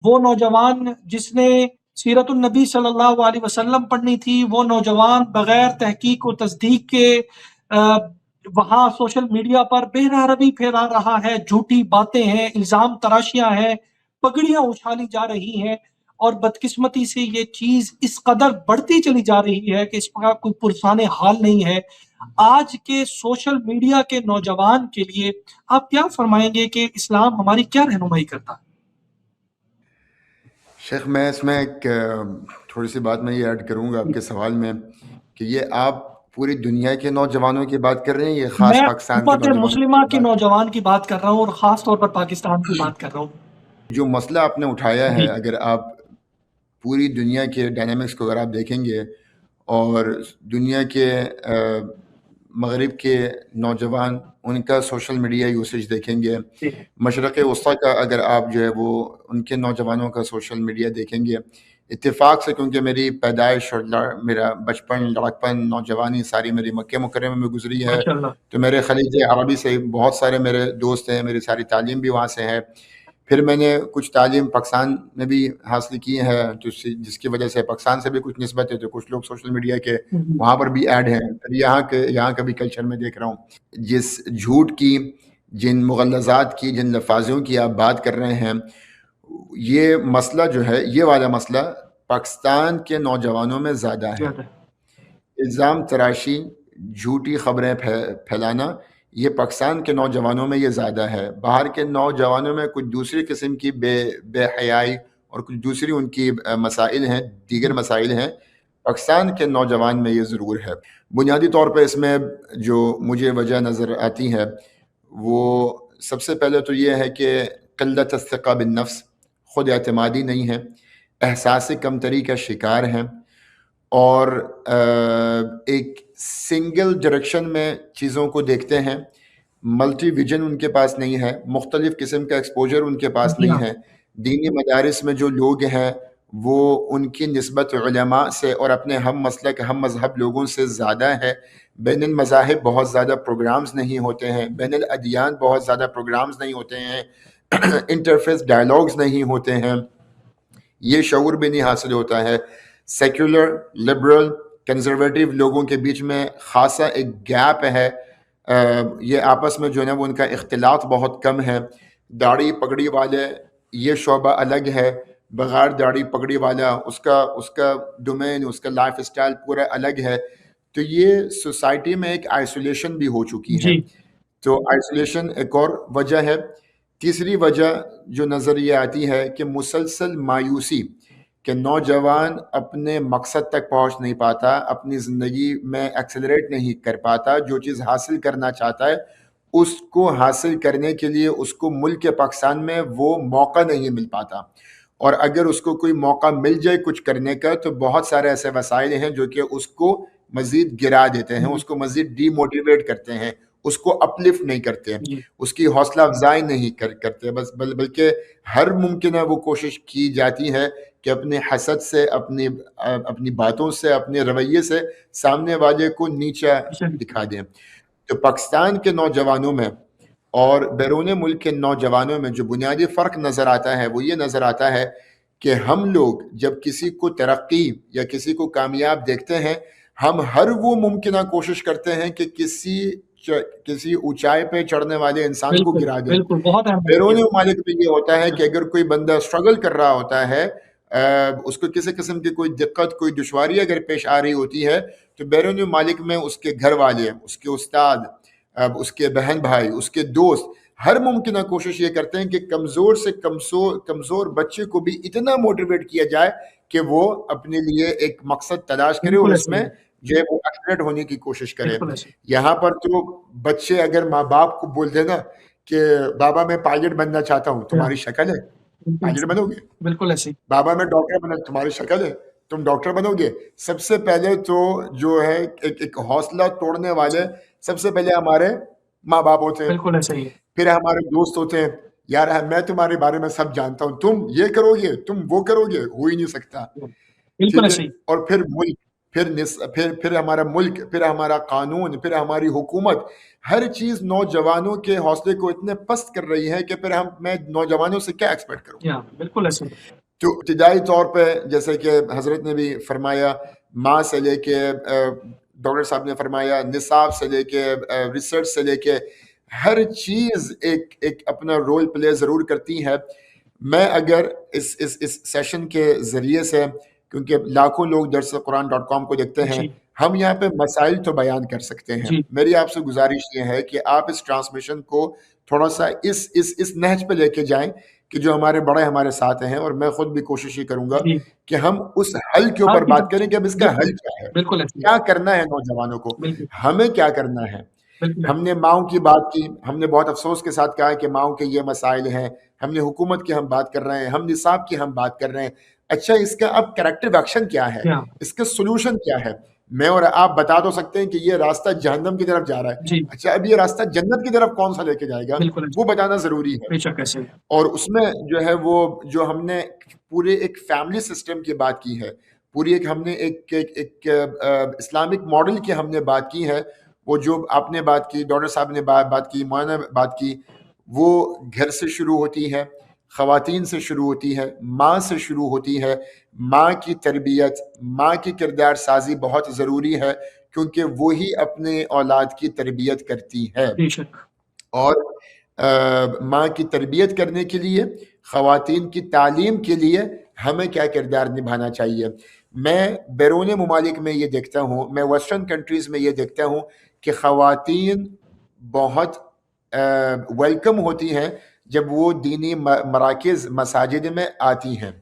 وہ نوجوان جس نے سیرت النبی صلی اللہ علیہ وسلم پڑھنی تھی، وہ نوجوان بغیر تحقیق و تصدیق کے وہاں سوشل میڈیا پر بے روی پھیلا رہا ہے، جھوٹی باتیں ہیں، الزام تراشیاں ہیں، پگڑیاں اچھالی جا رہی ہیں، اور بدقسمتی سے یہ چیز اس قدر بڑھتی چلی جا رہی ہے کہ اس کا کوئی پرسان حال نہیں ہے۔ آج کے سوشل میڈیا کے نوجوان کے لیے آپ کیا فرمائیں گے کہ اسلام ہماری کیا رہنمائی کرتا ہے؟ شیخ میں اس میں ایک تھوڑی سی بات میں یہ ایڈ کروں گا آپ کے سوال میں کہ یہ آپ پوری دنیا کے نوجوانوں کی بات کر رہے ہیں، یہ خاص میں پاکستان کے امت نوجوانوں مسلمہ کی کے بات؟ نوجوان کی بات کر رہا ہوں، اور خاص طور پر پاکستان کی بات کر رہا ہوں۔ جو مسئلہ آپ نے اٹھایا ہے، جی اگر آپ پوری دنیا کے ڈائنامکس کو اگر آپ دیکھیں گے اور دنیا کے مغرب کے نوجوان ان کا سوشل میڈیا یوسیج دیکھیں گے، جی مشرق وسطیٰ کا اگر آپ جو ہے وہ ان کے نوجوانوں کا سوشل میڈیا دیکھیں گے، اتفاق سے کیونکہ میری پیدائش اور میرا بچپن، لڑکپن، نوجوانی ساری میری مکہ مکرمہ میں گزری ہے، ماشاء اللہ۔ تو میرے خلیج عربی سے بہت سارے میرے دوست ہیں، میری ساری تعلیم بھی وہاں سے ہے۔ پھر میں نے کچھ تعلیم پاکستان میں بھی حاصل کی ہے، جس کی وجہ سے پاکستان سے بھی کچھ نسبت ہے، تو کچھ لوگ سوشل میڈیا کے وہاں پر بھی ایڈ ہیں۔ یہاں کا بھی کلچر میں دیکھ رہا ہوں، جس جھوٹ کی، جن مغلظات کی، جن لفاظوں کی آپ بات کر رہے ہیں، یہ مسئلہ جو ہے، یہ والا مسئلہ پاکستان کے نوجوانوں میں زیادہ ہے۔ الزام تراشی، جھوٹی خبریں پھیلانا، یہ پاکستان کے نوجوانوں میں یہ زیادہ ہے۔ باہر کے نوجوانوں میں کچھ دوسری قسم کی بے حیائی اور کچھ دوسری ان کی مسائل ہیں، دیگر مسائل ہیں۔ پاکستان کے نوجوان میں یہ ضرور ہے۔ بنیادی طور پہ اس میں جو مجھے وجہ نظر آتی ہے، وہ سب سے پہلے تو یہ ہے کہ قلت الثقہ بالنفس، خود اعتمادی نہیں ہے، احساس کمتری کا شکار ہیں، اور ایک سنگل ڈائریکشن میں چیزوں کو دیکھتے ہیں، ملٹی ویژن ان کے پاس نہیں ہے، مختلف قسم کا ایکسپوجر ان کے پاس جی نہیں ہاں، ہے۔ دینی مدارس میں جو لوگ ہیں وہ ان کی نسبت علماء سے اور اپنے ہم مسلک ہم مذہب لوگوں سے زیادہ ہے۔ بین المذاہب بہت زیادہ پروگرامز نہیں ہوتے ہیں، بین الادیان بہت زیادہ پروگرامز نہیں ہوتے ہیں، انٹرفیس ڈائلاگز نہیں ہوتے ہیں، یہ شعور بھی نہیں حاصل ہوتا ہے۔ سیکولر، لبرل، کنزرویٹو لوگوں کے بیچ میں خاصا ایک گیپ ہے، یہ آپس میں جو ہے نا وہ ان کا اختلاط بہت کم ہے۔ داڑھی پگڑی والے یہ شعبہ الگ ہے، بغیر داڑھی پگڑی والا اس کا ڈومین، اس کا لائف اسٹائل پورا الگ ہے۔ تو یہ سوسائٹی میں ایک آئسولیشن بھی ہو چکی ہے، جی تو آئسولیشن ایک اور وجہ ہے۔ تیسری وجہ جو نظر یہ آتی ہے کہ مسلسل مایوسی، کہ نوجوان اپنے مقصد تک پہنچ نہیں پاتا، اپنی زندگی میں ایکسلریٹ نہیں کر پاتا، جو چیز حاصل کرنا چاہتا ہے اس کو حاصل کرنے کے لیے اس کو ملک پاکستان میں وہ موقع نہیں مل پاتا، اور اگر اس کو کوئی موقع مل جائے کچھ کرنے کا تو بہت سارے ایسے وسائل ہیں جو کہ اس کو مزید گرا دیتے ہیں، اس کو مزید ڈی موٹیویٹ کرتے ہیں، اس کو اپلفٹ نہیں کرتے، جی اس کی حوصلہ افزائی نہیں کرتے، بلکہ ہر ممکنہ وہ کوشش کی جاتی ہے کہ اپنے حسد سے، اپنی باتوں سے، اپنے رویے سے سامنے والے کو نیچا دکھا دیں۔ تو پاکستان کے نوجوانوں میں اور بیرون ملک کے نوجوانوں میں جو بنیادی فرق نظر آتا ہے وہ یہ نظر آتا ہے کہ ہم لوگ جب کسی کو ترقی یا کسی کو کامیاب دیکھتے ہیں، ہم ہر وہ ممکنہ کوشش کرتے ہیں کہ کسی اونچائی پہ چڑھنے والے انسان کو بالکل گرا دیں۔ بالکل، بہت اہم بات بیرون کیا۔ ممالک میں یہ ہوتا ہے کہ اگر کوئی بندہ اسٹرگل کر رہا ہوتا ہے، اس کو کسی قسم کی کوئی دقت، کوئی دشواری اگر پیش آ رہی ہوتی ہے، تو بیرون ممالک میں اس کے گھر والے، اس کے استاد، اس کے بہن بھائی، اس کے دوست ہر ممکنہ کوشش یہ کرتے ہیں کہ کمزور سے کمزور بچے کو بھی اتنا موٹیویٹ کیا جائے کہ وہ اپنے لیے ایک مقصد تلاش کرے اور بالکل اس ایسے میں ہی، جو ہے وہ ایکسلریٹ ہونے کی کوشش کرے۔ بالکل ایسے ہی، یہاں پر تو بچے اگر ماں باپ کو بول دے نا کہ بابا میں پائلٹ بننا چاہتا ہوں، تمہاری شکل ہے بالکل پائلٹ ایسے بنو گے؟ ہی، بالکل ایسے ہی، بابا میں ڈاکٹر بنا، تمہاری شکل ہے تم ڈاکٹر بنو گے؟ سب سے پہلے تو جو ہے ایک حوصلہ توڑنے والے سب سے پہلے ہمارے ماں باپ ہوتے ہیں، بالکل ایسے ہی ہے، پھر ہمارے دوست ہوتے ہیں، یار میں تمہارے بارے میں سب جانتا ہوں، تم یہ کرو گے، تم وہ کرو گے، ہو ہی نہیں سکتا، بالکل ٹھیک ہے؟ ایسے ہی، اور پھر پھر ہمارا ملک، پھر ہمارا قانون، پھر ہماری حکومت، ہر چیز نوجوانوں کے حوصلے کو اتنے پست کر رہی ہے کہ پھر میں نوجوانوں سے کیا ایکسپیکٹ کروں. بالکل ایسے. تو ابتدائی طور پہ جیسے کہ حضرت نے بھی فرمایا، ماں سے لے کے ڈاکٹر صاحب نے فرمایا، نصاب سے لے کے ریسرچ سے لے کے ہر چیز ایک اپنا رول پلے ضرور کرتی ہے. میں اگر اس سیشن کے ذریعے سے، کیونکہ لاکھوں لوگ درسقرآن.com کو دیکھتے ہیں، ہم یہاں پہ مسائل تو بیان کر سکتے ہیں. میری آپ سے گزارش یہ ہے کہ آپ اس ٹرانسمیشن کو تھوڑا سا اس نہج پہ لے کے جائیں کہ جو ہمارے بڑے ہمارے ساتھ ہیں، اور میں خود بھی کوشش یہ کروں گا کہ ہم اس حل کے اوپر بات کریں کہ اب اس کا حل کیا ہے، کیا کرنا ہے نوجوانوں کو، ہمیں کیا کرنا ہے. ہم نے ماؤں کی بات کی، ہم نے بہت افسوس کے ساتھ کہا کہ ماؤں کے یہ مسائل ہیں. ہم نے حکومت کی ہم بات کر رہے ہیں، ہم نصاب کی ہم بات کر رہے ہیں. اچھا، اس کا اب کریکٹیو ایکشن کیا ہے، اس کا سولوشن کیا ہے؟ میں اور آپ بتا تو سکتے ہیں کہ یہ راستہ جہنم کی طرف جا رہا ہے. اچھا، اب یہ راستہ جنت کی طرف کون سا لے کے جائے گا، وہ بتانا ضروری ہے. اور اس میں جو ہے وہ جو ہم نے پورے ایک فیملی سسٹم کی بات کی ہے، پوری ایک ہم نے ایک اسلامک ماڈل کی ہم نے بات کی ہے. وہ جو آپ نے بات کی، ڈاکٹر صاحب نے بات کی، مولانا نے بات کی، وہ گھر سے شروع ہوتی ہے، خواتین سے شروع ہوتی ہے، ماں سے شروع ہوتی ہے. ماں کی تربیت، ماں کی کردار سازی بہت ضروری ہے، کیونکہ وہی اپنے اولاد کی تربیت کرتی ہے. اور ماں کی تربیت کرنے کے لیے، خواتین کی تعلیم کے لیے ہمیں کیا کردار نبھانا چاہیے. میں بیرون ممالک میں یہ دیکھتا ہوں، میں ویسٹرن کنٹریز میں یہ دیکھتا ہوں کہ خواتین بہت ویلکم ہوتی ہیں جب وہ دینی مراکز مساجد میں آتی ہیں.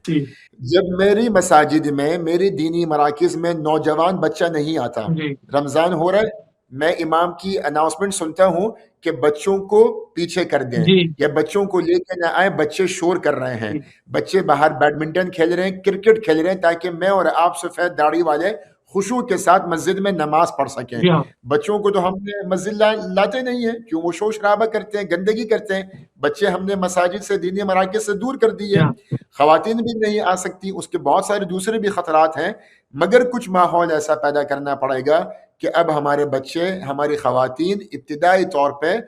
جب میری مساجد میں، میری دینی مراکز میں نوجوان بچہ نہیں آتا، رمضان ہو رہا ہے، میں امام کی اناؤنسمنٹ سنتا ہوں کہ بچوں کو پیچھے کر دیں، یا بچوں کو لے کے نہ آئے، بچے شور کر رہے ہیں، بچے باہر بیڈمنٹن کھیل رہے ہیں، کرکٹ کھیل رہے ہیں، تاکہ میں اور آپ سفید داڑھی والے خشوع کے ساتھ مسجد میں نماز پڑھ سکیں. بچوں کو تو ہم نے مسجد لاتے نہیں ہیں، کیوں؟ وہ شور شرابہ کرتے ہیں، گندگی کرتے ہیں. بچے ہم نے مساجد سے، دینی مراکز سے دور کر دیے. خواتین بھی نہیں آ سکتی، اس کے بہت سارے دوسرے بھی خطرات ہیں. مگر کچھ ماحول ایسا پیدا کرنا پڑے گا کہ اب ہمارے بچے، ہماری خواتین ابتدائی طور پہ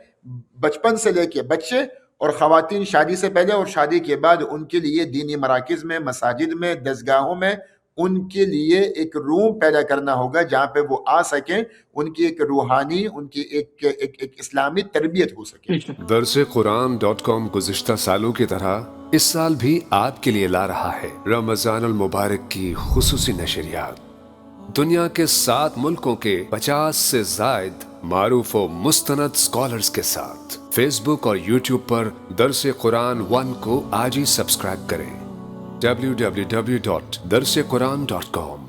بچپن سے لے کے بچے اور خواتین شادی سے پہلے اور شادی کے بعد، ان کے لیے دینی مراکز میں، مساجد میں، درسگاہوں میں ان کے لیے ایک روم پیدا کرنا ہوگا جہاں پہ وہ آ سکیں، ان کی ایک روحانی، ان کی ایک اسلامی تربیت ہو سکے. درسقرآن.com گزشتہ سالوں کی طرح اس سال بھی آپ کے لیے لا رہا ہے رمضان المبارک کی خصوصی نشریات. دنیا کے 7 ملکوں کے 50 سے زائد معروف و مستند اسکالرز کے ساتھ فیس بک اور یوٹیوب پر درس قرآن 1 کو آج ہی سبسکرائب کریں. www.darsequran.com